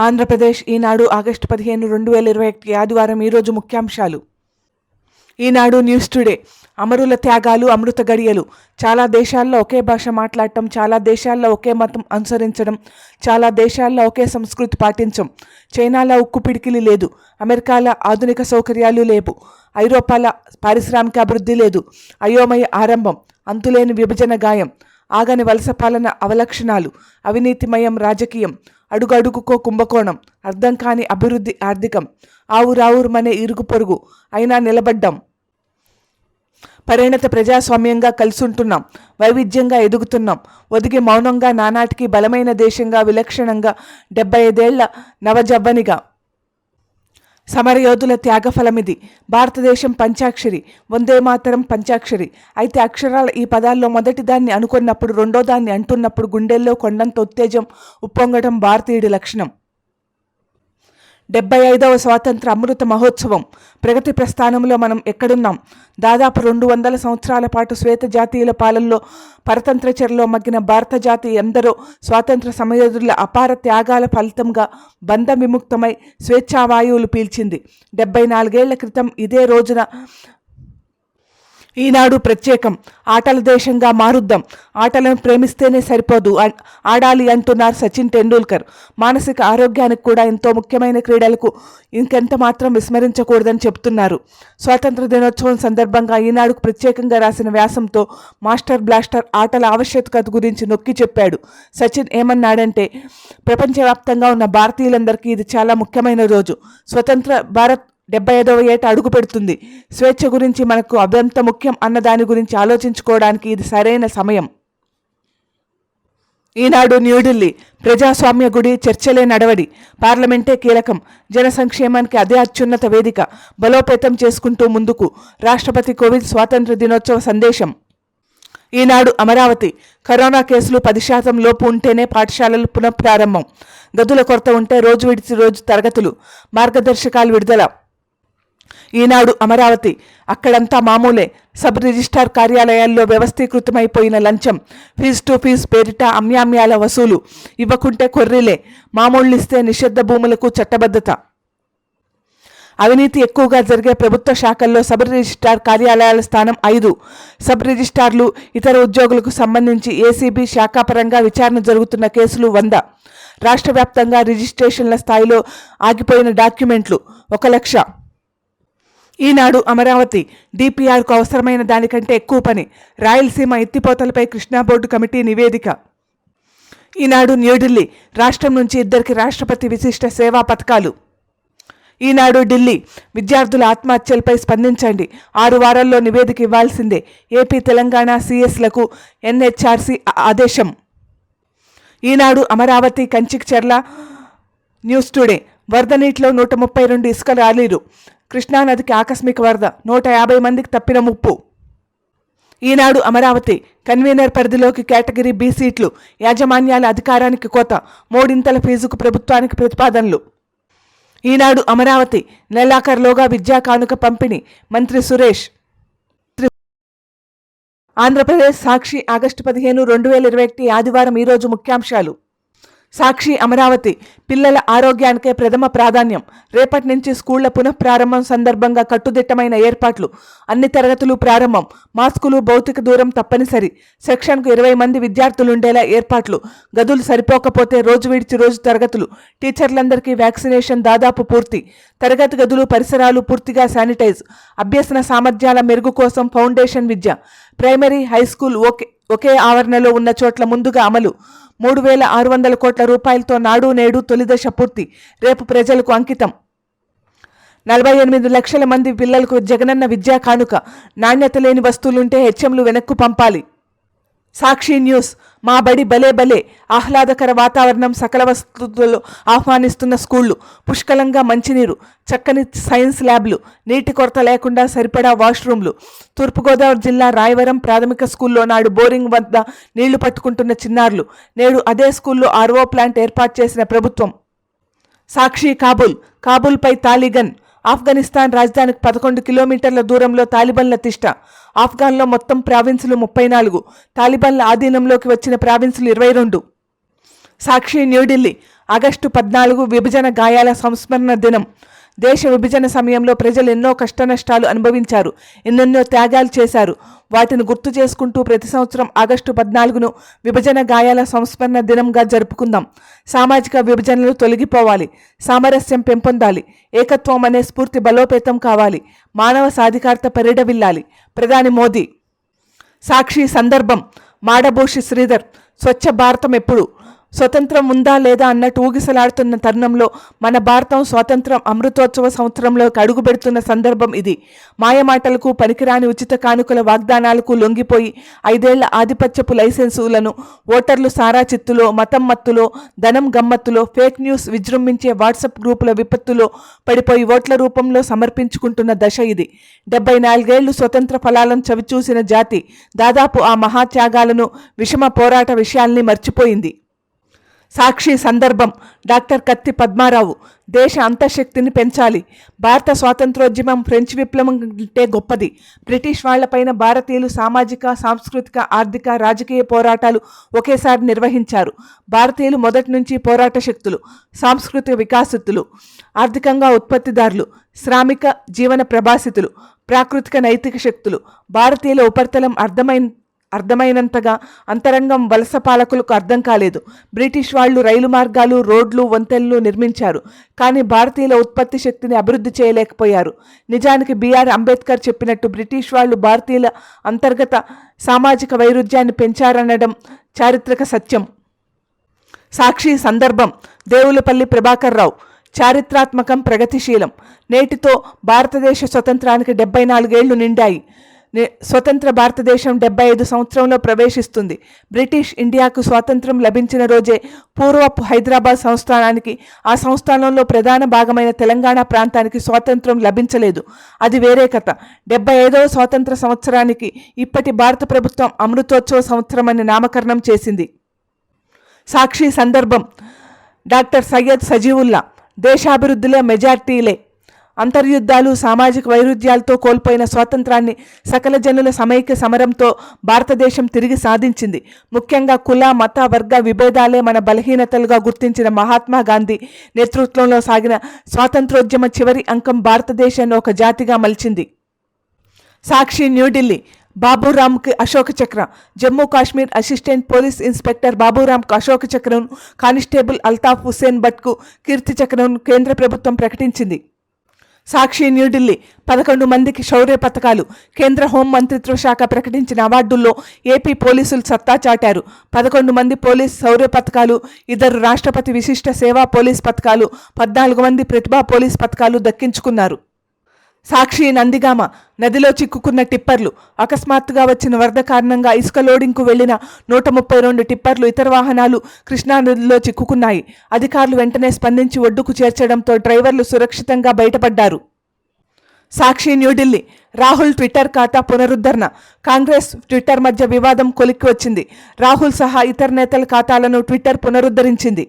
ఆంధ్రప్రదేశ్ ఈనాడు August 15, 2021 ఆదివారం. ఈరోజు ముఖ్యాంశాలు. ఈనాడు న్యూస్ టుడే. అమరుల త్యాగాలు, అమృత గడియలు. చాలా దేశాల్లో ఒకే భాష మాట్లాడటం, చాలా దేశాల్లో ఒకే మతం అనుసరించడం, చాలా దేశాల్లో ఒకే సంస్కృతి పాటించం. చైనాలో ఉక్కు పిడికిలి లేదు, అమెరికాలో ఆధునిక సౌకర్యాలు లేవు, ఐరోపాల పారిశ్రామిక అభివృద్ధి లేదు. అయోమయ ఆరంభం, అంతులేని విభజన గాయం, ఆగని వలస పాలన అవలక్షణాలు, అవినీతిమయం రాజకీయం, అడుగడుగుకో కుంభకోణం, అర్థం కాని అభివృద్ధి ఆర్థికం, ఆవురావురుమనే ఇరుగు పొరుగు అయినా నిలబడ్డాం. పరిణత ప్రజాస్వామ్యంగా కలిసుంటున్నాం, వైవిధ్యంగా ఎదుగుతున్నాం, ఒదిగి మౌనంగా నానాటికి బలమైన దేశంగా విలక్షణంగా 75 ఏళ్ల నవజవ్వనిగా. సమరయోధుల త్యాగఫలమిది. భారతదేశం పంచాక్షరి, వందే మాతరం పంచాక్షరి. అయితే అక్షరాల ఈ పదాల్లో మొదటి దాన్ని అనుకున్నప్పుడు, రెండో దాన్ని అంటున్నప్పుడు గుండెల్లో కొండంత ఉత్తేజం ఉప్పొంగడం భారతీయుడి లక్షణం. 75వ స్వాతంత్ర అమృత మహోత్సవం. ప్రగతి ప్రస్థానంలో మనం ఎక్కడున్నాం? దాదాపు 200 సంవత్సరాల పాటు శ్వేత జాతీయుల పాలనలో పరతంత్ర చెరలో మగ్గిన భారత జాతి ఎందరో స్వాతంత్ర సమయోధుల అపార త్యాగాల ఫలితంగా బంధ విముక్తమై స్వేచ్ఛావాయువులు పీల్చింది. 74 ఏళ్ల క్రితం ఇదే రోజున ఈనాడు ప్రత్యేకం. ఆటల దేశంగా మారుద్దాం, ఆటలను ప్రేమిస్తేనే సరిపోదు, ఆడాలి అంటున్నారు సచిన్ టెండూల్కర్. మానసిక ఆరోగ్యానికి కూడా ఎంతో ముఖ్యమైన క్రీడలకు ఇంకెంత మాత్రం విస్మరించకూడదని చెబుతున్నారు. స్వాతంత్ర దినోత్సవం సందర్భంగా ఈనాడుకు ప్రత్యేకంగా రాసిన వ్యాసంతో మాస్టర్ బ్లాస్టర్ ఆటల ఆవశ్యకత గురించి నొక్కి చెప్పాడు. సచిన్ ఏమన్నాడంటే, ప్రపంచవ్యాప్తంగా ఉన్న భారతీయులందరికీ ఇది చాలా ముఖ్యమైన రోజు. స్వతంత్ర భారత్ 75వ ఏట అడుగు పెడుతుంది. స్వేచ్ఛ గురించి మనకు అభ్యంత ముఖ్యం అన్న దాని గురించి ఆలోచించుకోవడానికి ఇది సరైన సమయం. ఈనాడు న్యూఢిల్లీ. ప్రజాస్వామ్య గుడి, చర్చలే నడవడి, పార్లమెంటే కీలకం, జన సంక్షేమానికి అదే అత్యున్నత వేదిక, బలోపేతం చేసుకుంటూ ముందుకు. రాష్ట్రపతి కోవింద్ స్వాతంత్ర దినోత్సవ సందేశం. ఈనాడు అమరావతి. కరోనా కేసులు 10% లోపు ఉంటేనే పాఠశాలలు పునఃప్రారంభం, గదుల కొరత ఉంటే రోజు విడిచి రోజు తరగతులు, మార్గదర్శకాలు విడుదల. ఈనాడు అమరావతి. అక్కడంతా మామూలే. సబ్ రిజిస్ట్రార్ కార్యాలయాల్లో వ్యవస్థీకృతమైపోయిన లంచం, ఫీజు టు ఫీజు పేరిట అమ్యామ్యాల వసూలు, ఇవ్వకుంటే కొర్రీలే, మామూళ్ళిస్తే నిషిద్ధ భూములకు చట్టబద్ధత. అవినీతి ఎక్కువగా జరిగే ప్రభుత్వ శాఖల్లో సబ్ రిజిస్ట్రార్ కార్యాలయాల స్థానం 5. సబ్ రిజిస్ట్రార్లు, ఇతర ఉద్యోగులకు సంబంధించి ఏసీబీ శాఖాపరంగా విచారణ జరుగుతున్న కేసులు 100. రాష్ట్ర వ్యాప్తంగా రిజిస్ట్రేషన్ల స్థాయిలో ఆగిపోయిన డాక్యుమెంట్లు 1,00,000. ఈనాడు అమరావతి. డిపిఆర్కు అవసరమైన దానికంటే ఎక్కువ పని, రాయలసీమ ఎత్తిపోతలపై కృష్ణా బోర్డు కమిటీ నివేదిక. ఈనాడు న్యూఢిల్లీ. రాష్ట్రం నుంచి 2 రాష్ట్రపతి విశిష్ట సేవా పథకాలు. ఈనాడు ఢిల్లీ. విద్యార్థుల ఆత్మహత్యలపై స్పందించండి, 6 వారాల్లో నివేదిక ఇవ్వాల్సిందే, ఏపీ తెలంగాణ సిఎస్లకు ఎన్హెచ్ఆర్సీ ఆదేశం. ఈనాడు అమరావతి. కంచిక్చర్ల. News today. వరద నీటిలో 132 ఇసుక లారీలు. కృష్ణానదికి ఆకస్మిక వరద, 150 మందికి తప్పిన ముప్పు. ఈనాడు అమరావతి. కన్వీనర్ పరిధిలోకి కేటగిరీ బి సీట్లు, యాజమాన్యాల అధికారానికి కోత, 3 ఫీజుకు ప్రభుత్వానికి ప్రతిపాదనలు. ఈనాడు అమరావతి. నెలాఖరులోగా విద్యా కానుక పంపిణీ, మంత్రి సురేష్. ఆంధ్రప్రదేశ్ సాక్షి ఆగస్టు 15, 2021 ఆదివారం. ఈరోజు ముఖ్యాంశాలు. సాక్షి అమరావతి. పిల్లల ఆరోగ్యానికే ప్రథమ ప్రాధాన్యం. రేపటి నుంచి స్కూళ్ల పునఃప్రారంభం సందర్భంగా కట్టుదిట్టమైన ఏర్పాట్లు, అన్ని తరగతులు ప్రారంభం, మాస్కులు, భౌతిక దూరం తప్పనిసరి, సెక్షన్కు 20 మంది విద్యార్థులుండేలా ఏర్పాట్లు, గదులు సరిపోకపోతే రోజు విడిచి రోజు తరగతులు, టీచర్లందరికీ వ్యాక్సినేషన్ దాదాపు పూర్తి, తరగతి గదులు పరిసరాలు పూర్తిగా శానిటైజ్, అభ్యసన సామర్థ్యాల మెరుగు కోసం ఫౌండేషన్ విద్య, ప్రైమరీ, హైస్కూల్ ఒకే ఆవరణలో ఉన్న చోట్ల ముందుగా అమలు. 3,600 కోట్ల రూపాయలతో నాడు నేడు తొలిదశ పూర్తి, రేపు ప్రజలకు అంకితం. 48 లక్షల మంది పిల్లలకు జగనన్న విద్యా కానుక, నాణ్యత లేని వస్తువులుంటే హెచ్ఎంలు వెనక్కు పంపాలి. సాక్షి న్యూస్. మా బడి భలే భలే, ఆహ్లాదకర వాతావరణం, సకల వసతులు ఆహ్వానిస్తున్న స్కూళ్లు, పుష్కలంగా మంచినీరు, చక్కని సైన్స్ ల్యాబ్లు, నీటి కొరత లేకుండా సరిపడా వాష్రూమ్లు. తూర్పుగోదావరి జిల్లా రాయవరం ప్రాథమిక స్కూల్లో నాడు బోరింగ్ వద్ద నీళ్లు పట్టుకుంటున్న చిన్నారులు, నేడు అదే స్కూల్లో ఆర్ఓ ప్లాంట్ ఏర్పాటు చేసిన ప్రభుత్వం. సాక్షి. కాబూల్. కాబూల్పై తాలిగన్. ఆఫ్ఘనిస్తాన్ రాజధానికి 11 కిలోమీటర్ల దూరంలో తాలిబన్ల తిష్ట. ఆఫ్ఘన్లో మొత్తం ప్రావిన్సులు 34, తాలిబన్ల ఆధీనంలోకి వచ్చిన ప్రావిన్సులు 22. సాక్షి న్యూఢిల్లీ. ఆగస్టు 14 విభజన గాయాల సంస్మరణ దినం. దేశ విభజన సమయంలో ప్రజలు ఎన్నో కష్టనష్టాలు అనుభవించారు, ఎన్నెన్నో త్యాగాలు చేశారు. వాటిని గుర్తు చేసుకుంటూ ప్రతి సంవత్సరం ఆగస్టు 14ను విభజన గాయాల సంస్మరణ దినంగా జరుపుకుందాం. సామాజిక విభజనలు తొలగిపోవాలి, సామరస్యం పెంపొందాలి, ఏకత్వం అనే స్ఫూర్తి బలోపేతం కావాలి, మానవ సాధికారత పరిడవిల్లాలి. ప్రధాని మోదీ. సాక్షి సందర్భం. మాడభూషి శ్రీధర్. స్వచ్ఛ భారతం ఎప్పుడు? స్వతంత్రం ఉందా లేదా అన్నట్టు ఊగిసలాడుతున్న తరుణంలో మన భారతం స్వాతంత్రం అమృతోత్సవ సంవత్సరంలోకి అడుగు పెడుతున్న సందర్భం ఇది. మాయమాటలకు, పనికిరాని ఉచిత కానుకల వాగ్దానాలకు లొంగిపోయి 5 ఏళ్ల ఆధిపత్యపు లైసెన్సులను ఓటర్లు సారా చిత్తులో, మతం మత్తులో, ధనం గమ్మత్తులో, ఫేక్ న్యూస్ విజృంభించే వాట్సాప్ గ్రూపుల విపత్తులో పడిపోయి ఓట్ల రూపంలో సమర్పించుకుంటున్న దశ ఇది. 74 ఏళ్లు స్వతంత్ర ఫలాలను చవిచూసిన జాతి దాదాపు ఆ మహాత్యాగాలను, విషమ పోరాట విషయాల్ని మర్చిపోయింది. సాక్షి సందర్భం. డాక్టర్ కత్తి పద్మారావు. దేశ అంతఃశక్తిని పెంచాలి. భారత స్వాతంత్రోద్యమం ఫ్రెంచ్ విప్లవం కంటే గొప్పది. బ్రిటిష్ వాళ్లపైన భారతీయులు సామాజిక, సాంస్కృతిక, ఆర్థిక, రాజకీయ పోరాటాలు ఒకేసారి నిర్వహించారు. భారతీయులు మొదటి నుంచి పోరాట శక్తులు, సాంస్కృతిక వికాసితులు, ఆర్థికంగా ఉత్పత్తిదారులు, శ్రామిక జీవన ప్రభాసితులు, ప్రాకృతిక నైతిక శక్తులు. భారతీయుల ఉపరితలం అర్థమైనంతగా అంతరంగం వలస పాలకులకు అర్థం కాలేదు. బ్రిటిష్ వాళ్ళు రైలు మార్గాలు, రోడ్లు, వంతెనలు నిర్మించారు, కానీ భారతీయుల ఉత్పత్తి శక్తిని అభివృద్ధి చేయలేకపోయారు. నిజానికి బిఆర్ అంబేద్కర్ చెప్పినట్టు బ్రిటిష్ వాళ్ళు భారతీయుల అంతర్గత సామాజిక వైరుధ్యాన్ని పెంచారనడం చారిత్రక సత్యం. సాక్షి సందర్భం. దేవులపల్లి ప్రభాకర్ రావు. చారిత్రాత్మకం, ప్రగతిశీలం. నేటితో భారతదేశ స్వతంత్రానికి 74 ఏళ్లు నిండాయి. స్వతంత్ర భారతదేశం 75 సంవత్సరంలో ప్రవేశిస్తుంది. బ్రిటిష్ ఇండియాకు స్వాతంత్రం లభించిన రోజే పూర్వపు హైదరాబాద్ సంస్థానానికి, ఆ సంస్థానంలో ప్రధాన భాగమైన తెలంగాణ ప్రాంతానికి స్వాతంత్రం లభించలేదు. అది వేరే కథ. 75వ స్వాతంత్ర సంవత్సరానికి ఇప్పటి భారత ప్రభుత్వం అమృతోత్సవ సంవత్సరం అని నామకరణం చేసింది. సాక్షి సందర్భం. డాక్టర్ సయ్యద్ సజీవుల్లా. దేశాభివృద్ధిలో మెజార్టీలే. అంతర్యుద్ధాలు, సామాజిక వైరుధ్యాలతో కోల్పోయిన స్వాతంత్రాన్ని సకల జనుల సమైక్య సమరంతో భారతదేశం తిరిగి సాధించింది. ముఖ్యంగా కుల, మత, వర్గ విభేదాలే మన బలహీనతలుగా గుర్తించిన మహాత్మా గాంధీ నేతృత్వంలో సాగిన స్వాతంత్రోద్యమ చివరి అంకం భారతదేశాన్ని ఒక జాతిగా మలిచింది. సాక్షి న్యూఢిల్లీ. బాబురామ్కి Ashoka Chakra. Jammu Kashmir assistant police inspector బాబురామ్కు అశోక చక్రం, కానిస్టేబుల్ అల్తాఫ్ హుస్సేన్ భట్కు కీర్తి చక్రం కేంద్ర ప్రభుత్వం ప్రకటించింది. సాక్షి న్యూఢిల్లీ. 11 మందికి శౌర్య పథకాలు. కేంద్ర హోం మంత్రిత్వ శాఖ ప్రకటించిన అవార్డుల్లో ఏపీ పోలీసులు సత్తా చాటారు. 11 మంది పోలీస్ శౌర్య పథకాలు, 2 రాష్ట్రపతి విశిష్ట సేవా పోలీస్ పథకాలు, 14 మంది ప్రతిభా పోలీస్ పథకాలు దక్కించుకున్నారు. సాక్షి నందిగామ. నదిలో చిక్కుకున్న టిప్పర్లు. అకస్మాత్తుగా వచ్చిన వరద కారణంగా ఇసుక లోడింగ్కు వెళ్లిన 132 టిప్పర్లు, ఇతర వాహనాలు కృష్ణా నదిలో చిక్కుకున్నాయి. అధికారులు వెంటనే స్పందించి ఒడ్డుకు చేర్చడంతో డ్రైవర్లు సురక్షితంగా బయటపడ్డారు. సాక్షి న్యూఢిల్లీ. రాహుల్ ట్విట్టర్ ఖాతా పునరుద్ధరణ. కాంగ్రెస్, ట్విట్టర్ మధ్య వివాదం కొలిక్కి వచ్చింది. రాహుల్ సహా ఇతర నేతల ఖాతాలను ట్విట్టర్ పునరుద్ధరించింది.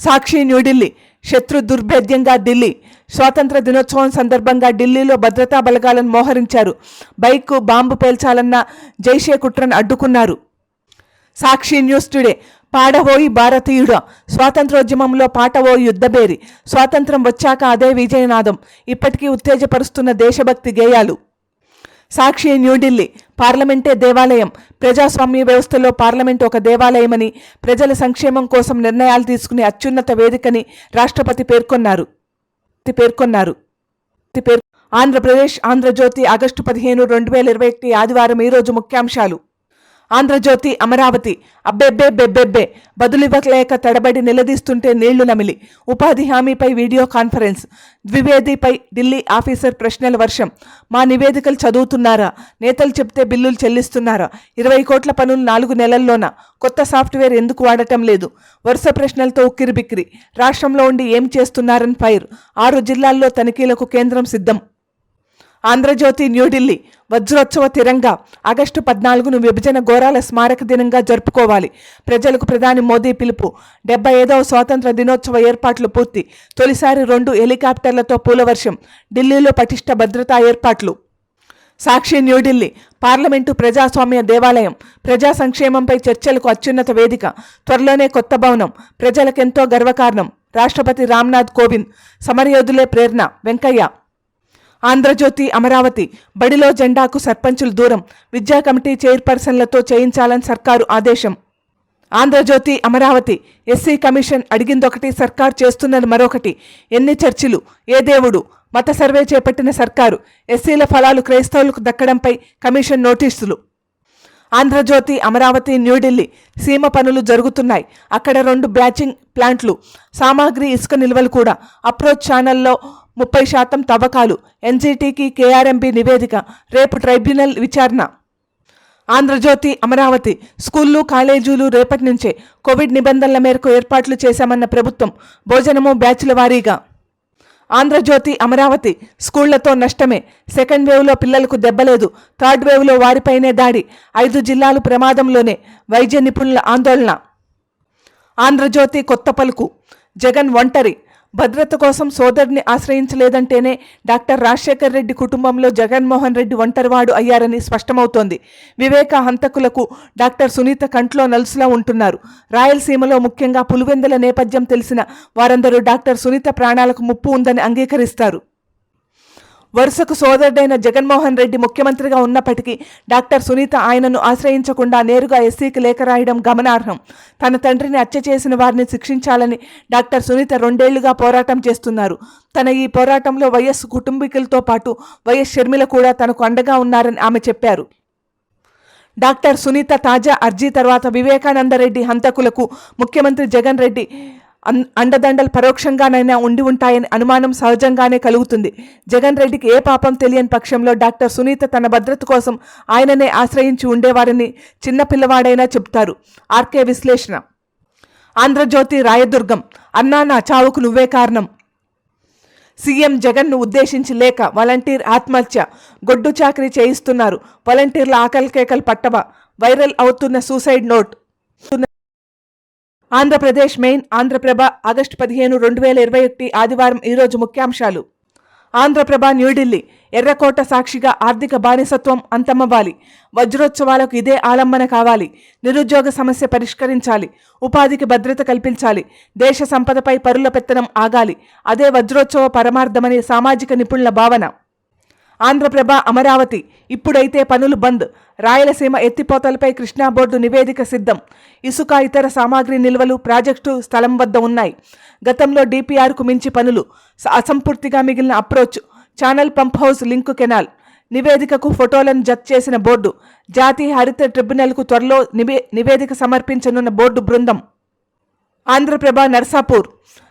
సాక్షి న్యూఢిల్లీ. శత్రు దుర్భేద్యంగా ఢిల్లీ. స్వాతంత్ర దినోత్సవం సందర్భంగా ఢిల్లీలో భద్రతా బలగాలను మోహరించారు. బైక్కు బాంబు పేల్చాలన్న జైషే కుట్రను అడ్డుకున్నారు. సాక్షి న్యూస్ టుడే. పాడవోయి భారతీయుడా. స్వాతంత్రోద్యమంలో పాటవో యుద్ధబేరి. స్వాతంత్రం వచ్చాక అదే విజయనాదం. ఇప్పటికీ ఉత్తేజపరుస్తున్న దేశభక్తి గేయాలు. సాక్షి న్యూఢిల్లీ. పార్లమెంటే దేవాలయం. ప్రజాస్వామ్య వ్యవస్థలో పార్లమెంట్ ఒక దేవాలయమని, ప్రజల సంక్షేమం కోసం నిర్ణయాలు తీసుకునే అత్యున్నత వేదికని రాష్ట్రపతి పేర్కొన్నారు. ఆంధ్రప్రదేశ్. ఆంధ్రజ్యోతి. ఆగస్టు 15, 2021 ఆదివారం. ఈరోజు ముఖ్యాంశాలు. ఆంధ్రజ్యోతి. అమరావతి. అబ్బెబ్బే బదులివ్వలేక తడబడి నిలదీస్తుంటే నీళ్లు నమిలి. ఉపాధి హామీపై వీడియో కాన్ఫరెన్స్. ద్వివేదిపై ఢిల్లీ ఆఫీసర్ ప్రశ్నల వర్షం. మా నివేదికలు చదువుతున్నారా? నేతలు చెప్తే బిల్లులు చెల్లిస్తున్నారా? 20 కోట్ల పనులు 4 నెలల్లోనా? కొత్త సాఫ్ట్వేర్ ఎందుకు వాడటం లేదు? వరుస ప్రశ్నలతో ఉక్కిరిబిక్కిరి. రాష్ట్రంలో ఉండి ఏం చేస్తున్నారని ఫైర్. 6 జిల్లాల్లో తనిఖీలకు కేంద్రం సిద్ధం. ఆంధ్రజ్యోతి న్యూఢిల్లీ. వజ్రోత్సవ తిరంగా. ఆగస్టు 14ను విభజన ఘోరాల స్మారక దినంగా జరుపుకోవాలి. ప్రజలకు ప్రధాని మోదీ పిలుపు. 75వ స్వాతంత్ర దినోత్సవ ఏర్పాట్లు పూర్తి. తొలిసారి 2 హెలికాప్టర్లతో పూలవర్షం. ఢిల్లీలో పటిష్ట భద్రతా ఏర్పాట్లు. సాక్షి న్యూఢిల్లీ పార్లమెంటు ప్రజాస్వామ్య దేవాలయం ప్రజా సంక్షేమంపై చర్చలకు అత్యున్నత వేదిక త్వరలోనే కొత్త భవనం ప్రజలకెంతో గర్వకారణం రాష్ట్రపతి రామ్నాథ్ కోవింద్ సమరయోధులే ప్రేరణ వెంకయ్య ఆంధ్రజ్యోతి అమరావతి బడిలో జెండాకు సర్పంచులు దూరం విద్యా కమిటీ చైర్పర్సన్లతో చేయించాలని సర్కారు ఆదేశం ఆంధ్రజ్యోతి అమరావతి ఎస్సీ కమిషన్ అడిగిందొకటి సర్కారు చేస్తున్నది మరొకటి ఎన్ని చర్చలు ఏ దేవుడు మత సర్వే చేపట్టిన సర్కారు ఎస్సీల ఫలాలు క్రైస్తవులకు దక్కడంపై కమిషన్ నోటీసులు ఆంధ్రజ్యోతి అమరావతి న్యూఢిల్లీ సీమ పనులు జరుగుతున్నాయి అక్కడ 2 బ్యాచింగ్ ప్లాంట్లు సామాగ్రి ఇసుక నిల్వలు కూడా అప్రోచ్ ఛానల్లో 30% తవ్వకాలు ఎన్జీటీకి కేఆర్ఎంబీ నివేదిక రేపు ట్రైబ్యునల్ విచారణ ఆంధ్రజ్యోతి అమరావతి స్కూళ్లు కాలేజీలు రేపటి నుంచే కోవిడ్ నిబంధనల మేరకు ఏర్పాట్లు చేశామన్న ప్రభుత్వం భోజనము బ్యాచ్ల వారీగా ఆంధ్రజ్యోతి అమరావతి స్కూళ్లతో నష్టమే సెకండ్ వేవ్లో పిల్లలకు దెబ్బలేదు థర్డ్ వేవ్లో వారిపైనే దాడి 5 జిల్లాలు ప్రమాదంలోనే వైద్య నిపుణుల ఆందోళన ఆంధ్రజ్యోతి కొత్త పలుకు జగన్ ఒంటరి భద్రత కోసం సోదరుని ఆశ్రయించలేదంటేనే డాక్టర్ రాజశేఖర్ రెడ్డి కుటుంబంలో జగన్మోహన్ రెడ్డి ఒంటరివాడు అయ్యారని స్పష్టమవుతోంది వివేక హంతకులకు డాక్టర్ సునీత కంట్లో నలుసులా ఉంటున్నారు రాయలసీమలో ముఖ్యంగా పులివెందుల నేపథ్యం తెలిసిన వారందరూ డాక్టర్ సునీత ప్రాణాలకు ముప్పు ఉందని అంగీకరిస్తారు వరుసకు సోదరుడైన జగన్మోహన్ రెడ్డి ముఖ్యమంత్రిగా ఉన్నప్పటికీ డాక్టర్ సునీత ఆయనను ఆశ్రయించకుండా నేరుగా ఎస్సీకి లేఖ రాయడం గమనార్హం తన తండ్రిని హత్య చేసిన వారిని శిక్షించాలని డాక్టర్ సునీత 2 ఏళ్లుగా పోరాటం చేస్తున్నారు తన ఈ పోరాటంలో వైఎస్ కుటుంబీకులతో పాటు వైఎస్ షర్మిల కూడా తనకు అండగా ఉన్నారని ఆమె చెప్పారు డాక్టర్ సునీత తాజా అర్జీ తర్వాత వివేకానందరెడ్డి హంతకులకు ముఖ్యమంత్రి జగన్ రెడ్డి అండదండలు పరోక్షంగానైనా ఉండి ఉంటాయని అనుమానం సహజంగానే కలుగుతుంది జగన్ రెడ్డికి ఏ పాపం తెలియని పక్షంలో డాక్టర్ సునీత తన భద్రత కోసం ఆయననే ఆశ్రయించి ఉండేవారని చిన్న పిల్లవాడైనా చెబుతారు ఆర్కే విశ్లేషణ ఆంధ్రజ్యోతి రాయదుర్గం అన్నా నా చావుకు నువ్వే కారణం సీఎం జగన్ను ఉద్దేశించి లేఖ వాలంటీర్ ఆత్మహత్య గొడ్డు చాకరీ చేయిస్తున్నారు వాలంటీర్ల ఆకలి కేకలు పట్టవ వైరల్ అవుతున్న suicide note Andhra Pradesh main Andhra Prabha August 15, 2021 ఆదివారం ఈరోజు ముఖ్యాంశాలు ఆంధ్రప్రభ న్యూఢిల్లీ ఎర్రకోట సాక్షిగా ఆర్థిక బానిసత్వం అంతమవ్వాలి వజ్రోత్సవాలకు ఇదే ఆలంబన కావాలి నిరుద్యోగ సమస్య పరిష్కరించాలి ఉపాధికి భద్రత కల్పించాలి దేశ సంపదపై పరుల పెత్తనం ఆగాలి అదే వజ్రోత్సవ పరమార్థమనే సామాజిక నిపుణుల భావన ఆంధ్రప్రభ అమరావతి ఇప్పుడైతే పనులు బంద్ రాయలసీమ ఎత్తిపోతలపై కృష్ణా బోర్డు నివేదిక సిద్ధం ఇసుక ఇతర సామాగ్రి నిల్వలు ప్రాజెక్టు స్థలం వద్ద ఉన్నాయి గతంలో డిపిఆర్కు మించి పనులు అసంపూర్తిగా మిగిలిన approach channel pump house link canal నివేదికకు ఫోటోలను జత చేసిన బోర్డు జాతీయ హరిత ట్రిబ్యునల్కు త్వరలో నివేదిక సమర్పించనున్న బోర్డు బృందం ఆంధ్రప్రభ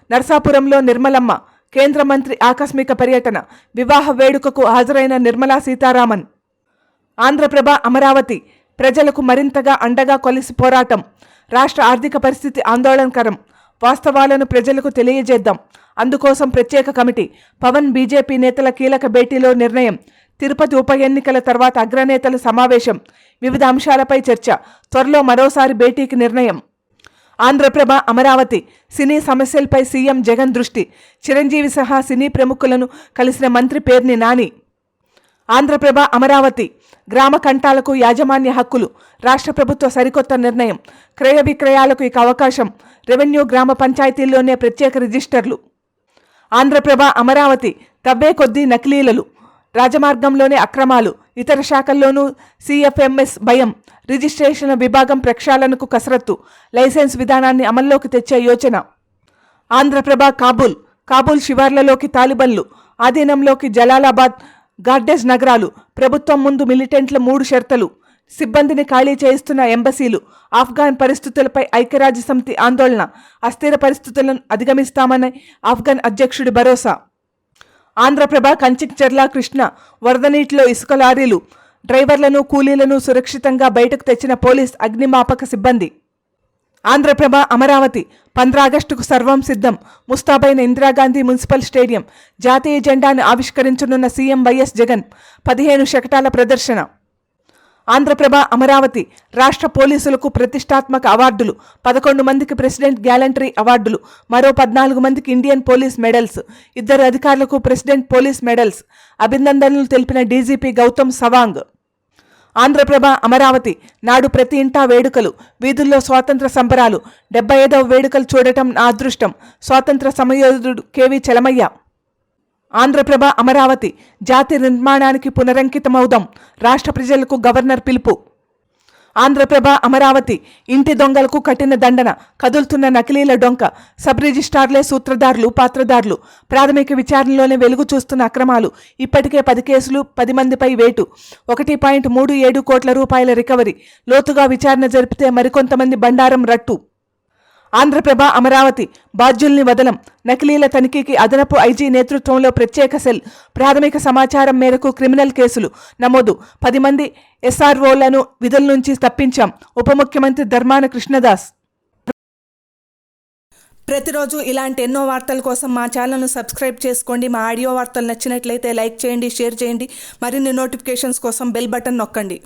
నర్సాపురంలో నిర్మలమ్మ కేంద్ర మంత్రి ఆకస్మిక పర్యటన వివాహ వేడుకకు హాజరైన నిర్మలా సీతారామన్ ఆంధ్రప్రభ అమరావతి ప్రజలకు మరింతగా అండగా కొలిసి పోరాటం రాష్ట్ర ఆర్థిక పరిస్థితి ఆందోళనకరం వాస్తవాలను ప్రజలకు తెలియజేద్దాం అందుకోసం ప్రత్యేక కమిటీ పవన్ బీజేపీ నేతల కీలక భేటీలో నిర్ణయం తిరుపతి ఉప ఎన్నికల తర్వాత అగ్రనేతల సమావేశం వివిధ అంశాలపై చర్చ త్వరలో మరోసారి భేటీకి నిర్ణయం ఆంధ్రప్రభ అమరావతి సినీ సమస్యలపై సీఎం జగన్ దృష్టి చిరంజీవి సహా సినీ ప్రముఖులను కలిసిన మంత్రి పేర్ని నాని ఆంధ్రప్రభ అమరావతి గ్రామ కంటాలకు యాజమాన్య హక్కులు రాష్ట్ర ప్రభుత్వ సరికొత్త నిర్ణయం క్రయ విక్రయాలకు ఇక అవకాశం రెవెన్యూ గ్రామ పంచాయతీల్లోనే ప్రత్యేక రిజిస్టర్లు ఆంధ్రప్రభ అమరావతి తవ్వే కొద్దీ నకిలీలలు రాజమార్గంలోనే అక్రమాలు ఇతర శాఖల్లోనూ సిఎఫ్ఎంఎస్ భయం రిజిస్ట్రేషన్ విభాగం ప్రక్షాళనకు కసరత్తు లైసెన్స్ విధానాన్ని అమల్లోకి తెచ్చే యోచన ఆంధ్రప్రభ కాబూల్ శివార్లలోకి తాలిబన్లు ఆధీనంలోకి జలాలాబాద్ గార్డెజ్ నగరాలు ప్రభుత్వం ముందు మిలిటెంట్ల 3 షరతులు సిబ్బందిని ఖాళీ చేయిస్తున్న ఎంబసీలు ఆఫ్ఘాన్ పరిస్థితులపై ఐక్యరాజ్యసమితి ఆందోళన అస్థిర పరిస్థితులను అధిగమిస్తామని ఆఫ్ఘన్ అధ్యక్షుడి భరోసా ఆంధ్రప్రభ కంచిక్చర్ల కృష్ణ వరద నీటిలో ఇసుక లారీలు డ్రైవర్లను కూలీలను సురక్షితంగా బయటకు తెచ్చిన పోలీస్ అగ్నిమాపక సిబ్బంది ఆంధ్రప్రభ అమరావతి 15 ఆగస్టుకు సర్వం సిద్ధం ముస్తాబైన ఇందిరాగాంధీ మున్సిపల్ స్టేడియం జాతీయ జెండాను ఆవిష్కరించనున్న సీఎం వైఎస్ జగన్ 15 శకటాల ప్రదర్శన ఆంధ్రప్రభ అమరావతి రాష్ట్ర పోలీసులకు ప్రతిష్టాత్మక అవార్డులు 11 మందికి ప్రెసిడెంట్ గ్యాలంటరీ అవార్డులు, మరో 14 మందికి ఇండియన్ పోలీస్ మెడల్స్, 2 అధికారులకు ప్రెసిడెంట్ పోలీస్ మెడల్స్, అభినందనలు తెలిపిన డీజీపీ గౌతమ్ సవాంగ్. ఆంధ్రప్రభ అమరావతి నాడు ప్రతి ఇంటా వేడుకలు, వీధుల్లో స్వాతంత్ర సంబరాలు, 75వ వేడుకలు చూడటం నా అదృష్టం, స్వాతంత్ర సమయోధుడు కేవీ చలమయ్య. ఆంధ్రప్రభ అమరావతి జాతి నిర్మాణానికి పునరంకితమవుదాం, రాష్ట్ర ప్రజలకు గవర్నర్ పిలుపు. ఆంధ్రప్రభ అమరావతి ఇంటి దొంగలకు కఠిన దండన, కదులుతున్న నకిలీల డొంక, సబ్ రిజిస్ట్రార్లే సూత్రధారులు పాత్రధారులు, ప్రాథమిక విచారణలోనే వెలుగు చూస్తున్న అక్రమాలు, ఇప్పటికే 10 కేసులు, 10 మందిపై వేటు, 1.37 కోట్ల రూపాయల రికవరీ, లోతుగా విచారణ జరిపితే మరికొంతమంది బండారం రట్టు. ఆంధ్రప్రభ అమరావతి బాధ్యుల్ని వదలం, నకిలీల తనిఖీకి అదనపు ఐజీ నేతృత్వంలో ప్రత్యేక సెల్, ప్రాథమిక సమాచారం మేరకు క్రిమినల్ కేసులు నమోదు, 10 మంది ఎస్ఆర్ఓలను విధుల నుంచి తప్పించాం, ఉప ముఖ్యమంత్రి ధర్మాన కృష్ణదాస్. ప్రతిరోజు ఇలాంటి ఎన్నో వార్తల కోసం మా ఛానల్ను సబ్స్క్రైబ్ చేసుకోండి. మా ఆడియో వార్తలు నచ్చినట్లయితే లైక్ చేయండి, షేర్ చేయండి. మరిన్ని నోటిఫికేషన్స్ కోసం బెల్ బటన్ నొక్కండి.